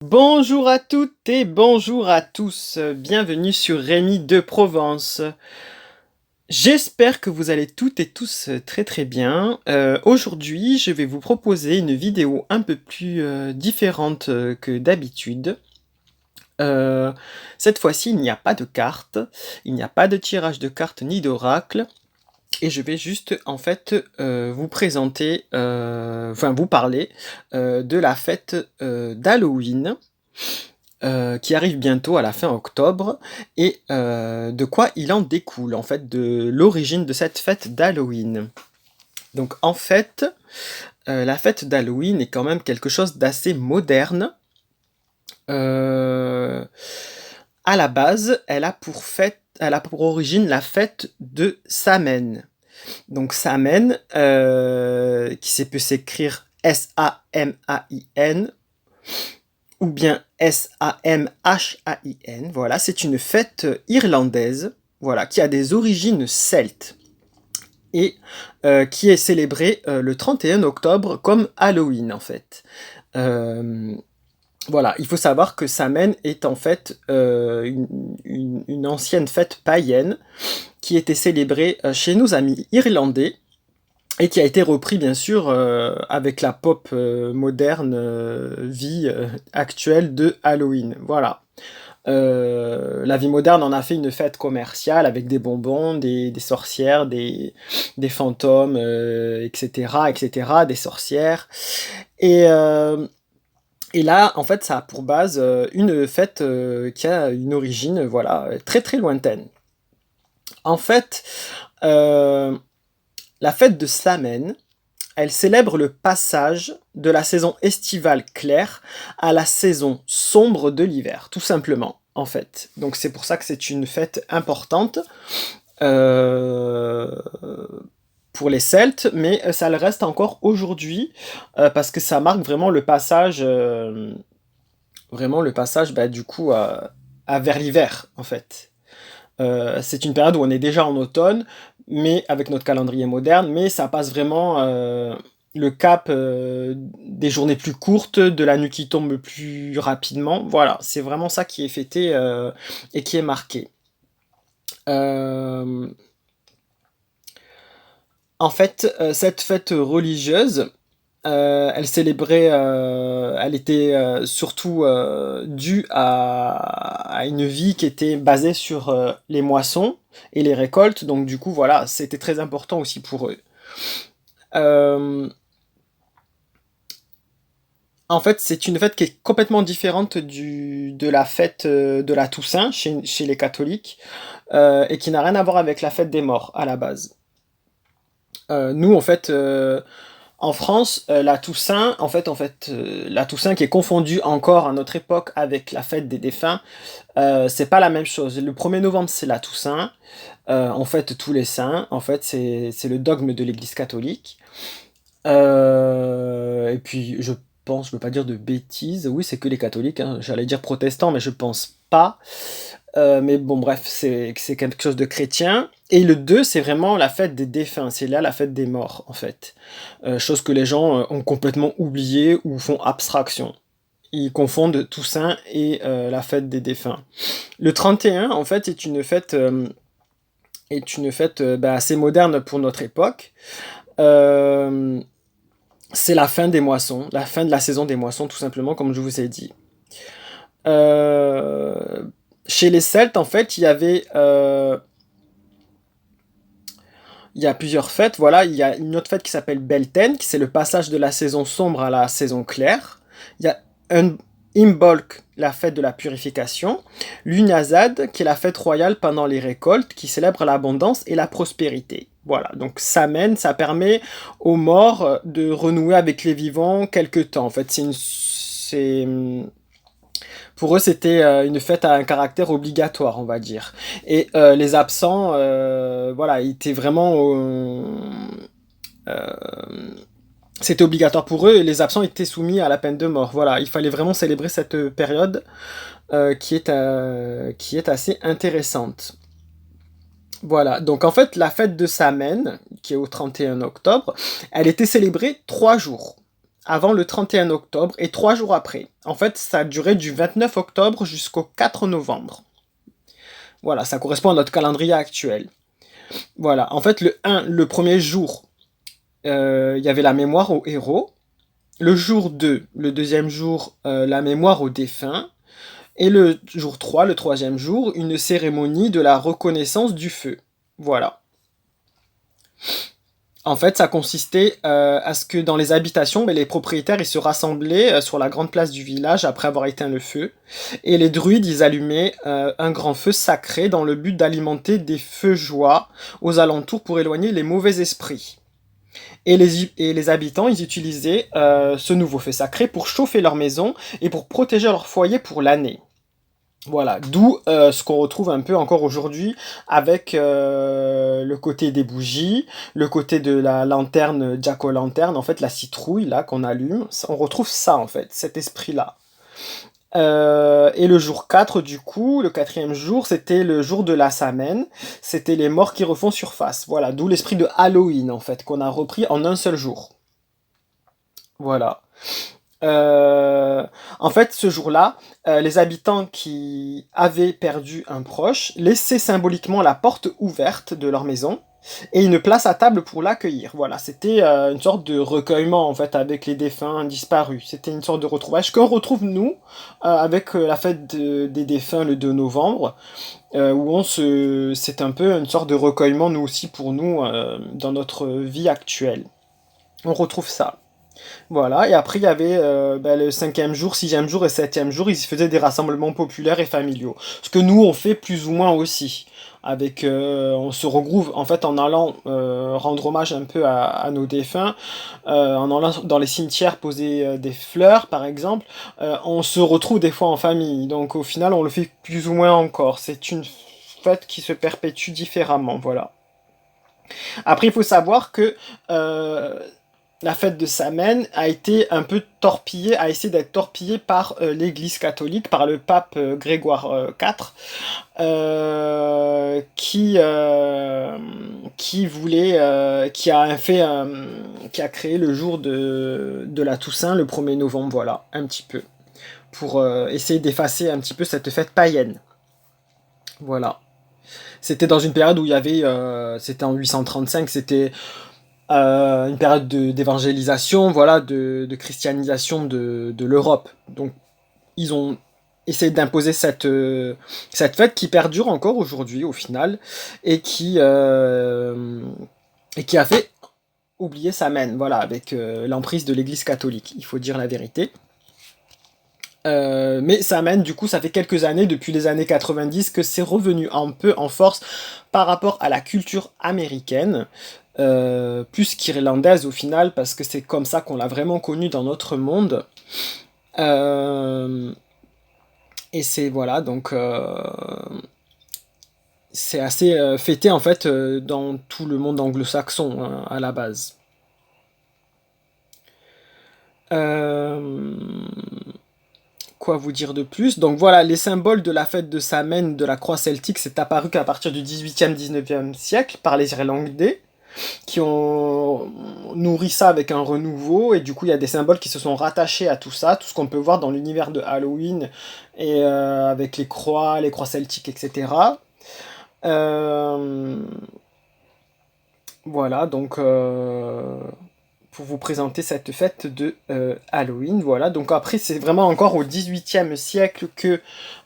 Bonjour à toutes et bonjour à tous, bienvenue sur Rémi de Provence. J'espère que vous allez toutes et tous très très bien. Aujourd'hui, je vais vous proposer une vidéo un peu plus différente que d'habitude. Euh, cette fois-ci, il n'y a pas de cartes, il n'y a pas de tirage de cartes ni d'oracle. Et je vais juste en fait vous présenter, enfin vous parler de la fête d'Halloween qui arrive bientôt à la fin octobre et de quoi il en découle en fait de l'origine de cette fête d'Halloween. Donc en fait, la fête d'Halloween est quand même quelque chose d'assez moderne. Euh, à la base, elle a pour origine la fête de Samhain. Donc Samhain, qui peut s'écrire S-A-M-A-I-N, ou bien S-A-M-H-A-I-N. Voilà, c'est une fête irlandaise, voilà, qui a des origines celtes et qui est célébrée le 31 octobre comme Halloween en fait. Euh, voilà, il faut savoir que Samhain est en fait une ancienne fête païenne qui était célébrée chez nos amis irlandais et qui a été repris bien sûr avec la pop moderne vie actuelle de Halloween. Voilà. La vie moderne en a fait une fête commerciale avec des bonbons, des sorcières, des fantômes, etc., etc., des sorcières. Et, euh, et là, en fait, ça a pour base une fête qui a une origine, voilà, très très lointaine. En fait, euh, la fête de Samhain, elle célèbre le passage de la saison estivale claire à la saison sombre de l'hiver, tout simplement, en fait. Donc c'est pour ça que c'est une fête importante euh, pour les Celtes, mais ça le reste encore aujourd'hui parce que ça marque vraiment le passage, bah, du coup, vers l'hiver, en fait. C'est une période où on est déjà en automne, mais avec notre calendrier moderne, mais ça passe vraiment le cap des journées plus courtes, de la nuit qui tombe plus rapidement. Voilà, c'est vraiment ça qui est fêté et qui est marqué. Euh, En fait, cette fête religieuse, elle était surtout due à une vie qui était basée sur les moissons et les récoltes. Donc du coup, voilà, c'était très important aussi pour eux. Euh, En fait, c'est une fête qui est complètement différente de la fête de la Toussaint chez les catholiques et qui n'a rien à voir avec la fête des morts à la base. Nous, en fait, en France, la Toussaint qui est confondue encore à notre époque avec la fête des défunts, c'est pas la même chose. Le 1er novembre, c'est la Toussaint. On fête tous les saints. En fait, c'est le dogme de l'Église catholique. Et puis, je veux pas dire de bêtises. Oui, c'est que les catholiques, hein. J'allais dire protestants, mais je pense pas. Mais bon, bref, c'est quelque chose de chrétien. Et le 2, c'est vraiment la fête des défunts. C'est là la fête des morts, en fait. Chose que les gens ont complètement oublié ou font abstraction. Ils confondent Toussaint et la fête des défunts. Le 31, en fait, est une fête bah, assez moderne pour notre époque. Euh, c'est la fin des moissons, la fin de la saison des moissons, tout simplement, comme je vous ai dit. Euh, Chez les Celtes, en fait, il y a plusieurs fêtes. Voilà, il y a une autre fête qui s'appelle Beltane, qui c'est le passage de la saison sombre à la saison claire. Il y a un Imbolc, la fête de la purification. L'Unazad, qui est la fête royale pendant les récoltes, qui célèbre l'abondance et la prospérité. Voilà, donc ça permet aux morts de renouer avec les vivants quelque temps. En fait, pour eux, c'était une fête à un caractère obligatoire, on va dire. Et les absents, voilà, étaient vraiment... euh, c'était obligatoire pour eux et les absents étaient soumis à la peine de mort. Voilà, il fallait vraiment célébrer cette période qui est assez intéressante. Voilà, donc en fait, la fête de Samhain, qui est au 31 octobre, elle était célébrée 3 jours. avant le 31 octobre et 3 jours après. En fait, ça a duré du 29 octobre jusqu'au 4 novembre. Voilà, ça correspond à notre calendrier actuel. Voilà, en fait, le premier jour, il y avait la mémoire aux héros. Le jour 2, le deuxième jour, la mémoire aux défunts. Et le jour 3, le troisième jour, une cérémonie de la reconnaissance du feu. Voilà. En fait, ça consistait à ce que dans les habitations, les propriétaires ils se rassemblaient sur la grande place du village après avoir éteint le feu. Et les druides, ils allumaient un grand feu sacré dans le but d'alimenter des feux joie aux alentours pour éloigner les mauvais esprits. Et les habitants, ils utilisaient ce nouveau feu sacré pour chauffer leur maison et pour protéger leur foyer pour l'année. Voilà, d'où ce qu'on retrouve un peu encore aujourd'hui avec le côté des bougies, le côté de la lanterne Jack-o'-lanterne, en fait la citrouille là qu'on allume, on retrouve ça en fait, cet esprit-là. Et le jour 4 du coup, le quatrième jour, c'était le jour de la Samhain, c'était les morts qui refont surface. Voilà, d'où l'esprit de Halloween en fait, qu'on a repris en un seul jour. Voilà. Euh, En fait, ce jour-là, les habitants qui avaient perdu un proche laissaient symboliquement la porte ouverte de leur maison et une place à table pour l'accueillir. Voilà, c'était une sorte de recueillement en fait avec les défunts disparus. C'était une sorte de retrouvage qu'on retrouve nous avec la fête des défunts le 2 novembre, où c'est un peu une sorte de recueillement nous aussi pour nous dans notre vie actuelle. On retrouve ça. Voilà, et après il y avait le cinquième jour, sixième jour et septième jour, ils faisaient des rassemblements populaires et familiaux. Ce que nous on fait plus ou moins aussi. Avec, on se regroupe en fait en allant rendre hommage un peu à nos défunts, en allant dans les cimetières poser des fleurs par exemple. On se retrouve des fois en famille, donc au final on le fait plus ou moins encore. C'est une fête qui se perpétue différemment, voilà. Après il faut savoir que la fête de Samhain a été un peu torpillée, a essayé d'être torpillée par l'Église catholique, par le pape Grégoire IV, qui voulait, qui a créé le jour de la Toussaint, le 1er novembre, voilà, un petit peu, pour essayer d'effacer un petit peu cette fête païenne. Voilà. C'était dans une période où il y avait, c'était en 835, c'était une période d'évangélisation, voilà, de christianisation de l'Europe. Donc, ils ont essayé d'imposer cette fête qui perdure encore aujourd'hui, au final, et qui a fait oublier sa mène, voilà, avec l'emprise de l'Église catholique, il faut dire la vérité. Mais ça mène, du coup, ça fait quelques années, depuis les années 90, que c'est revenu un peu en force par rapport à la culture américaine, plus qu'irlandaise au final, parce que c'est comme ça qu'on l'a vraiment connu dans notre monde. Euh, et c'est, voilà, donc c'est assez fêté en fait dans tout le monde anglo-saxon hein, à la base. Euh, Quoi vous dire de plus? Donc voilà, les symboles de la fête de Samhain de la croix celtique, c'est apparu qu'à partir du 18e, 19e siècle par les Irlandais, qui ont nourri ça avec un renouveau, et du coup il y a des symboles qui se sont rattachés à tout ça, tout ce qu'on peut voir dans l'univers de Halloween, et avec les croix celtiques, etc. Euh, voilà, donc pour vous présenter cette fête de Halloween. Voilà, donc après, c'est vraiment encore au XVIIIe siècle que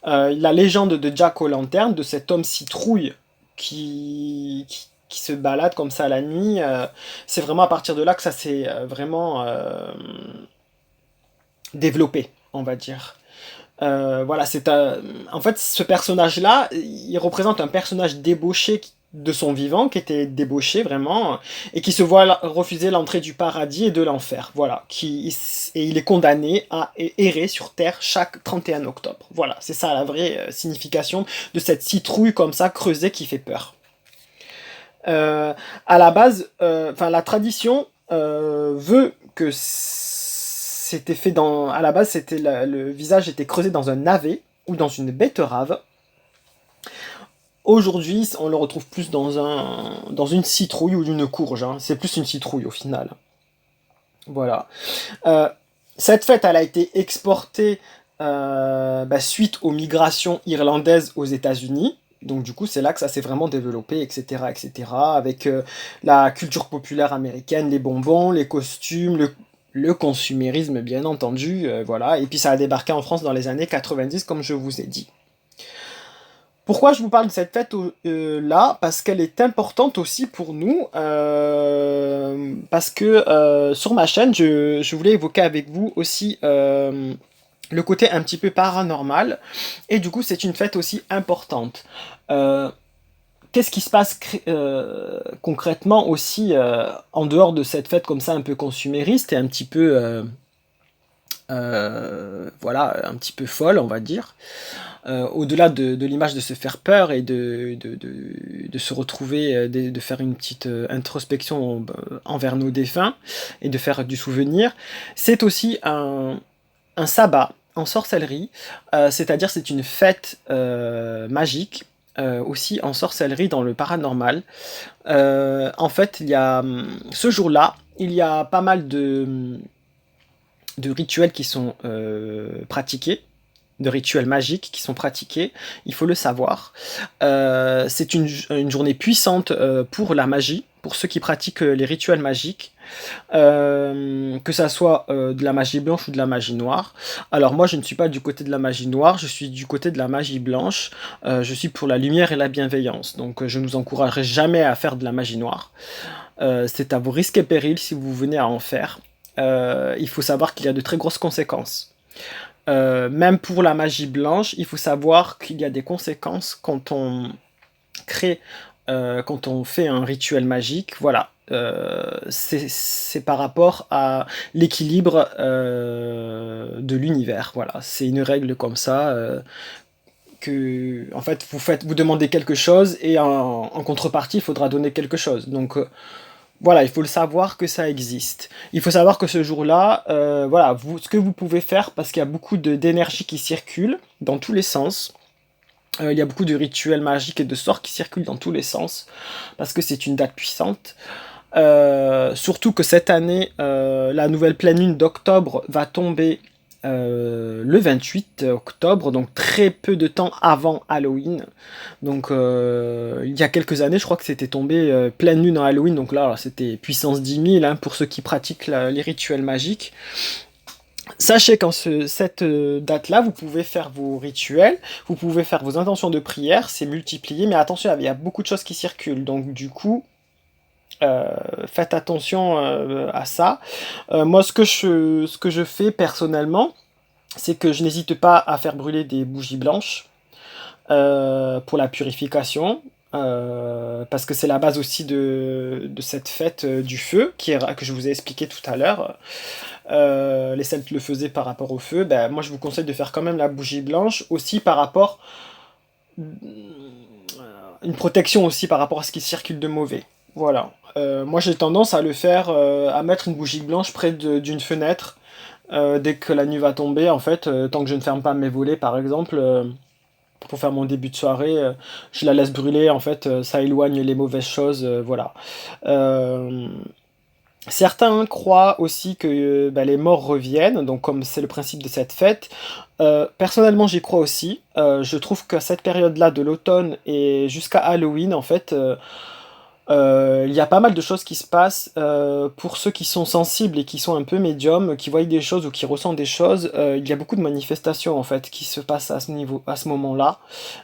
la légende de Jack O'Lantern, de cet homme citrouille qui se balade comme ça la nuit, c'est vraiment à partir de là que ça s'est vraiment développé, on va dire. Voilà, en fait, ce personnage-là, il représente un personnage débauché de son vivant, qui était débauché vraiment, et qui se voit refuser l'entrée du paradis et de l'enfer. Voilà, et il est condamné à errer sur Terre chaque 31 octobre. Voilà, c'est ça la vraie signification de cette citrouille comme ça creusée qui fait peur. À la base, enfin la tradition veut que c'était fait dans. À la base, le visage était creusé dans un navet ou dans une betterave. Aujourd'hui, on le retrouve plus dans une citrouille ou une courge, hein. C'est plus une citrouille au final. Voilà. Euh, Cette fête, elle a été exportée suite aux migrations irlandaises aux États-Unis. Donc du coup, c'est là que ça s'est vraiment développé, etc., etc., avec la culture populaire américaine, les bonbons, les costumes, le consumérisme, bien entendu, voilà. Et puis ça a débarqué en France dans les années 90, comme je vous ai dit. Pourquoi je vous parle de cette fête là? Parce qu'elle est importante aussi pour nous. Parce que sur ma chaîne, je voulais évoquer avec vous aussi le côté un petit peu paranormal. Et du coup, c'est une fête aussi importante. Euh, Qu'est-ce qui se passe concrètement aussi en dehors de cette fête comme ça un peu consumériste et un petit peu, voilà, un petit peu folle, on va dire? Au-delà de l'image de se faire peur et de se retrouver, de faire une petite introspection envers nos défunts et de faire du souvenir, c'est aussi un sabbat en sorcellerie, c'est-à-dire c'est une fête magique. Aussi en sorcellerie dans le paranormal. En fait, ce jour-là, il y a pas mal de rituels qui sont pratiqués, de rituels magiques qui sont pratiqués, il faut le savoir. C'est une journée puissante pour la magie, pour ceux qui pratiquent les rituels magiques, que ça soit de la magie blanche ou de la magie noire. Alors moi, je ne suis pas du côté de la magie noire, je suis du côté de la magie blanche. Je suis pour la lumière et la bienveillance, donc je ne vous encouragerai jamais à faire de la magie noire. C'est à vos risques et périls si vous venez à en faire. Il faut savoir qu'il y a de très grosses conséquences. Même pour la magie blanche, il faut savoir qu'il y a des conséquences quand on crée, quand on fait un rituel magique. Voilà. C'est par rapport à l'équilibre de l'univers. Voilà, c'est une règle comme ça que, en fait, vous demandez quelque chose et en contrepartie, il faudra donner quelque chose. Donc, voilà, il faut le savoir que ça existe. Il faut savoir que ce jour-là, voilà, ce que vous pouvez faire, parce qu'il y a beaucoup d'énergie qui circule dans tous les sens. Il y a beaucoup de rituels magiques et de sorts qui circulent dans tous les sens, parce que c'est une date puissante. Surtout que cette année, la nouvelle pleine lune d'octobre va tomber le 28 octobre, donc très peu de temps avant Halloween. Donc il y a quelques années, je crois que c'était tombé pleine lune en Halloween, donc là c'était puissance 10 000 hein, pour ceux qui pratiquent les rituels magiques. Sachez qu'en cette date-là, vous pouvez faire vos rituels, vous pouvez faire vos intentions de prière, c'est multiplié, mais attention, il y a beaucoup de choses qui circulent, donc du coup, euh, faites attention à ça. Moi, ce que je fais personnellement, c'est que je n'hésite pas à faire brûler des bougies blanches pour la purification. Parce que c'est la base aussi de cette fête du feu que je vous ai expliqué tout à l'heure. Les Celtes le faisaient par rapport au feu. Ben, moi, je vous conseille de faire quand même la bougie blanche aussi par rapport une protection aussi par rapport à ce qui circule de mauvais. Voilà. Moi, j'ai tendance à le faire, à mettre une bougie blanche près d'une fenêtre dès que la nuit va tomber. En fait, tant que je ne ferme pas mes volets, par exemple, pour faire mon début de soirée, je la laisse brûler. En fait, ça éloigne les mauvaises choses. Voilà. Euh, Certains croient aussi que bah, les morts reviennent, donc comme c'est le principe de cette fête. Personnellement, j'y crois aussi. Je trouve qu'à cette période-là de l'automne et jusqu'à Halloween, en fait, il y a pas mal de choses qui se passent pour ceux qui sont sensibles et qui sont un peu médiums, qui voient des choses ou qui ressentent des choses. Il y a beaucoup de manifestations en fait qui se passent à ce niveau, à ce moment-là.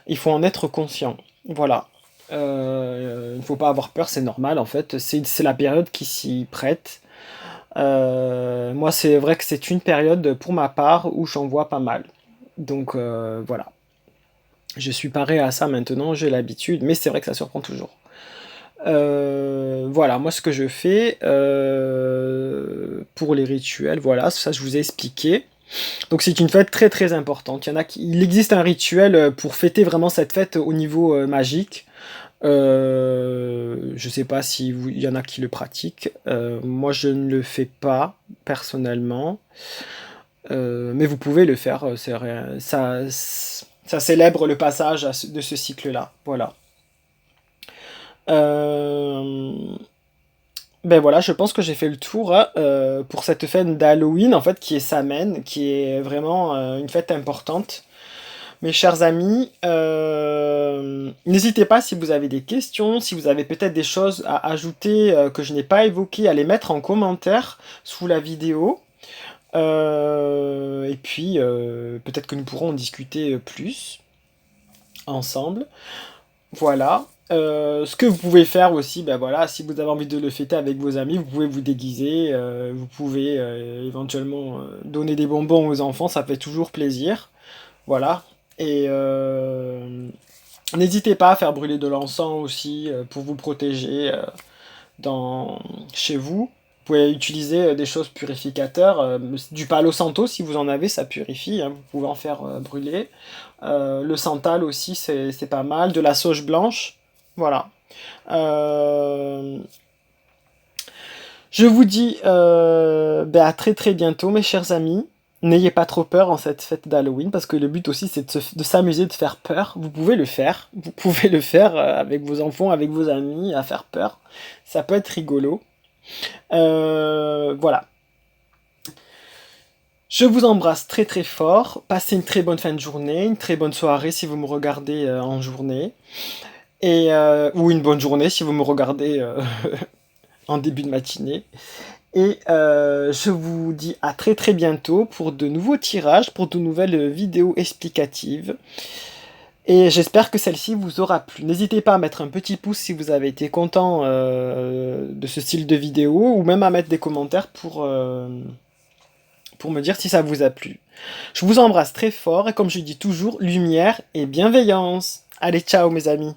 Il faut en être conscient. Voilà. Il ne faut pas avoir peur, c'est normal en fait. C'est la période qui s'y prête. Moi, c'est vrai que c'est une période pour ma part où j'en vois pas mal. Donc voilà. Je suis paré à ça maintenant, j'ai l'habitude, mais c'est vrai que ça surprend toujours. Voilà, moi ce que je fais pour les rituels, voilà, ça je vous ai expliqué. Donc c'est une fête très très importante. Il existe un rituel pour fêter vraiment cette fête au niveau magique. Je sais pas si il y en a qui le pratiquent. Moi je ne le fais pas personnellement. Mais vous pouvez le faire. Ça célèbre le passage de ce cycle-là. Voilà. Euh, Ben voilà, je pense que j'ai fait le tour, hein, pour cette fête d'Halloween, en fait, qui est Samhain, qui est vraiment, une fête importante. Mes chers amis, n'hésitez pas si vous avez des questions, si vous avez peut-être des choses à ajouter, que je n'ai pas évoquées, à les mettre en commentaire sous la vidéo. Et puis, peut-être que nous pourrons en discuter, plus ensemble. Voilà. Ce que vous pouvez faire aussi, ben voilà, si vous avez envie de le fêter avec vos amis, vous pouvez vous déguiser, vous pouvez éventuellement donner des bonbons aux enfants, ça fait toujours plaisir. Voilà. Et n'hésitez pas à faire brûler de l'encens aussi pour vous protéger dans... chez vous. Vous pouvez utiliser des choses purificateurs, du palo santo si vous en avez, ça purifie, hein, vous pouvez en faire brûler. Le santal aussi, c'est pas mal. De la sauge blanche, voilà. Euh, je vous dis ben à très très bientôt, mes chers amis. N'ayez pas trop peur en cette fête d'Halloween, parce que le but aussi c'est de s'amuser, de faire peur. Vous pouvez le faire. Vous pouvez le faire avec vos enfants, avec vos amis, à faire peur. Ça peut être rigolo. Voilà. Je vous embrasse très très fort. Passez une très bonne fin de journée, une très bonne soirée si vous me regardez en journée. Et, ou une bonne journée si vous me regardez en début de matinée. Et je vous dis à très très bientôt pour de nouveaux tirages, pour de nouvelles vidéos explicatives. Et j'espère que celle-ci vous aura plu. N'hésitez pas à mettre un petit pouce si vous avez été content de ce style de vidéo, ou même à mettre des commentaires pour me dire si ça vous a plu. Je vous embrasse très fort, et comme je dis toujours, lumière et bienveillance. Allez, ciao mes amis.